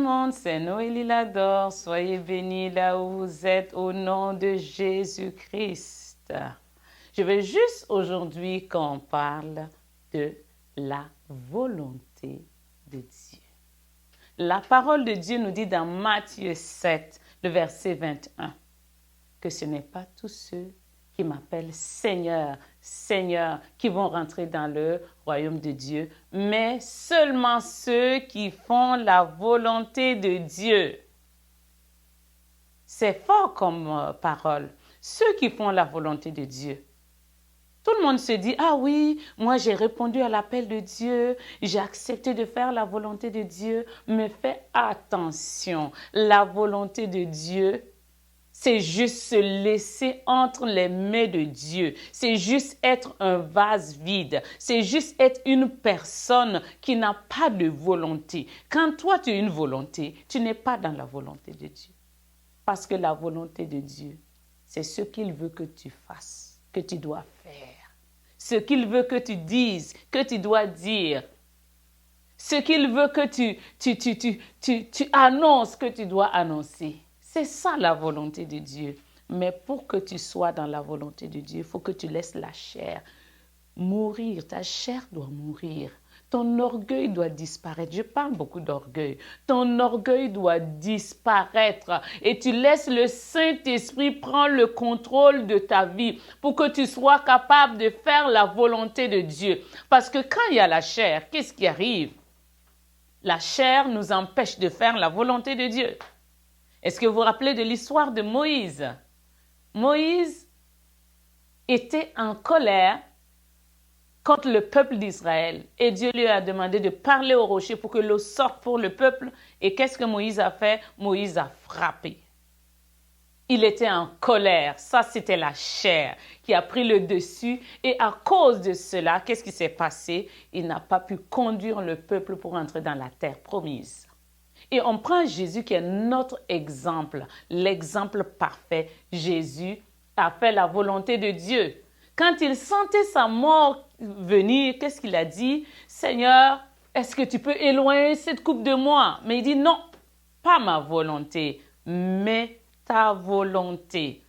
le monde, c'est Noélie Lador. Soyez bénis là où vous êtes au nom de Jésus-Christ. Je veux juste aujourd'hui qu'on parle de la volonté de Dieu. La parole de Dieu nous dit dans Matthieu 7, le verset 21, que ce n'est pas tous ceux qui m'appellent Seigneur, Seigneur, qui vont rentrer dans le royaume de Dieu, mais seulement ceux qui font la volonté de Dieu. C'est fort comme parole. Ceux qui font la volonté de Dieu. Tout le monde se dit, ah oui, moi j'ai répondu à l'appel de Dieu, j'ai accepté de faire la volonté de Dieu, mais fais attention, la volonté de Dieu, c'est juste se laisser entre les mains de Dieu. C'est juste être un vase vide. C'est juste être une personne qui n'a pas de volonté. Quand toi, tu as une volonté, tu n'es pas dans la volonté de Dieu. Parce que la volonté de Dieu, c'est ce qu'il veut que tu fasses, que tu dois faire. Ce qu'il veut que tu dises, que tu dois dire. Ce qu'il veut que tu annonces, que tu dois annoncer. C'est ça la volonté de Dieu. Mais pour que tu sois dans la volonté de Dieu, il faut que tu laisses la chair mourir. Ta chair doit mourir. Ton orgueil doit disparaître. Je parle beaucoup d'orgueil. Ton orgueil doit disparaître. Et tu laisses le Saint-Esprit prendre le contrôle de ta vie pour que tu sois capable de faire la volonté de Dieu. Parce que quand il y a la chair, qu'est-ce qui arrive? La chair nous empêche de faire la volonté de Dieu. Est-ce que vous vous rappelez de l'histoire de Moïse? Moïse était en colère contre le peuple d'Israël et Dieu lui a demandé de parler au rocher pour que l'eau sorte pour le peuple. Et qu'est-ce que Moïse a fait? Moïse a frappé. Il était en colère. Ça, c'était la chair qui a pris le dessus. Et à cause de cela, qu'est-ce qui s'est passé? Il n'a pas pu conduire le peuple pour entrer dans la terre promise. Et on prend Jésus qui est notre exemple, l'exemple parfait. Jésus a fait la volonté de Dieu. Quand il sentait sa mort venir, qu'est-ce qu'il a dit? Seigneur, est-ce que tu peux éloigner cette coupe de moi? Mais il dit non, pas ma volonté, mais ta volonté.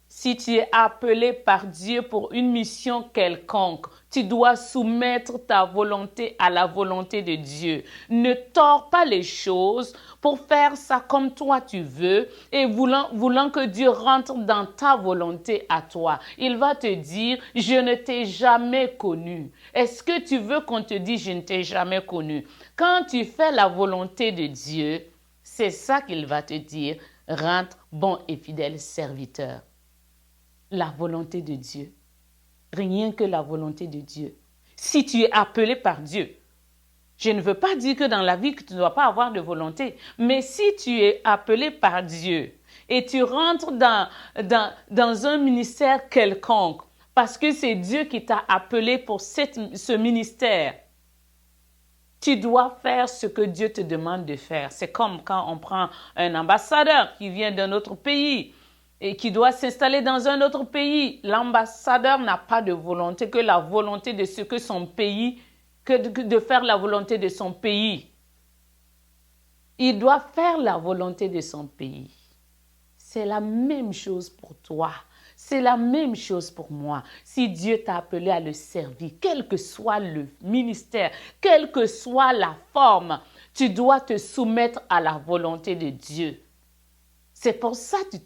Si tu es appelé par Dieu pour une mission quelconque, tu dois soumettre ta volonté à la volonté de Dieu. Ne tords pas les choses pour faire ça comme toi tu veux et voulant que Dieu rentre dans ta volonté à toi. Il va te dire, je ne t'ai jamais connu. Est-ce que tu veux qu'on te dise, je ne t'ai jamais connu? Quand tu fais la volonté de Dieu, c'est ça qu'il va te dire, rentre bon et fidèle serviteur. La volonté de Dieu. Rien que la volonté de Dieu. Si tu es appelé par Dieu, je ne veux pas dire que dans la vie que tu ne dois pas avoir de volonté, mais si tu es appelé par Dieu et tu rentres dans un ministère quelconque, parce que c'est Dieu qui t'a appelé pour ce ministère, tu dois faire ce que Dieu te demande de faire. C'est comme quand on prend un ambassadeur qui vient d'un autre pays et qui doit s'installer dans un autre pays. L'ambassadeur n'a pas de volonté que la volonté de ce que son pays, que de faire la volonté de son pays. Il doit faire la volonté de son pays. C'est la même chose pour toi. C'est la même chose pour moi. Si Dieu t'a appelé à le servir, quel que soit le ministère, quelle que soit la forme, tu dois te soumettre à la volonté de Dieu. C'est pour ça que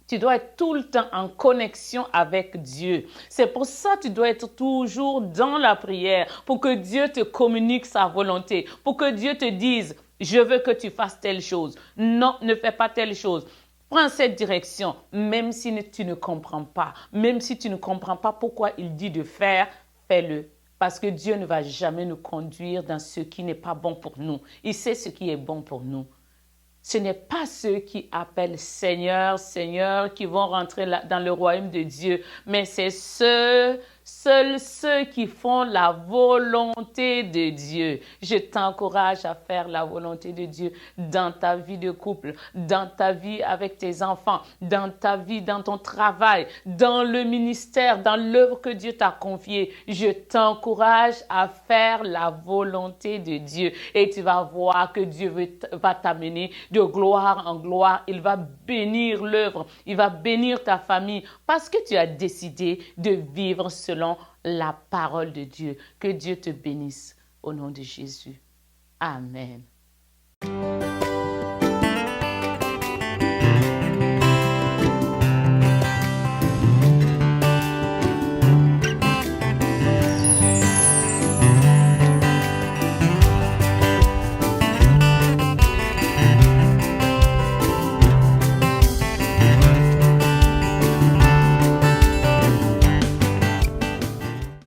tu dois être tout le temps en connexion avec Dieu. C'est pour ça que tu dois être toujours dans la prière pour que Dieu te communique sa volonté, pour que Dieu te dise, je veux que tu fasses telle chose. Non, ne fais pas telle chose. Prends cette direction, même si tu ne comprends pas. Même si tu ne comprends pas pourquoi il dit de faire, fais-le. Parce que Dieu ne va jamais nous conduire dans ce qui n'est pas bon pour nous. Il sait ce qui est bon pour nous. Ce n'est pas ceux qui appellent Seigneur, Seigneur, qui vont rentrer dans le royaume de Dieu, mais c'est ceux Seuls ceux qui font la volonté de Dieu. Je t'encourage à faire la volonté de Dieu dans ta vie de couple, dans ta vie avec tes enfants, dans ta vie, dans ton travail, dans le ministère, dans l'œuvre que Dieu t'a confiée. Je t'encourage à faire la volonté de Dieu et tu vas voir que Dieu va t'amener de gloire en gloire. Il va bénir l'œuvre, il va bénir ta famille parce que tu as décidé de vivre selon la parole de Dieu. Que Dieu te bénisse au nom de Jésus. Amen.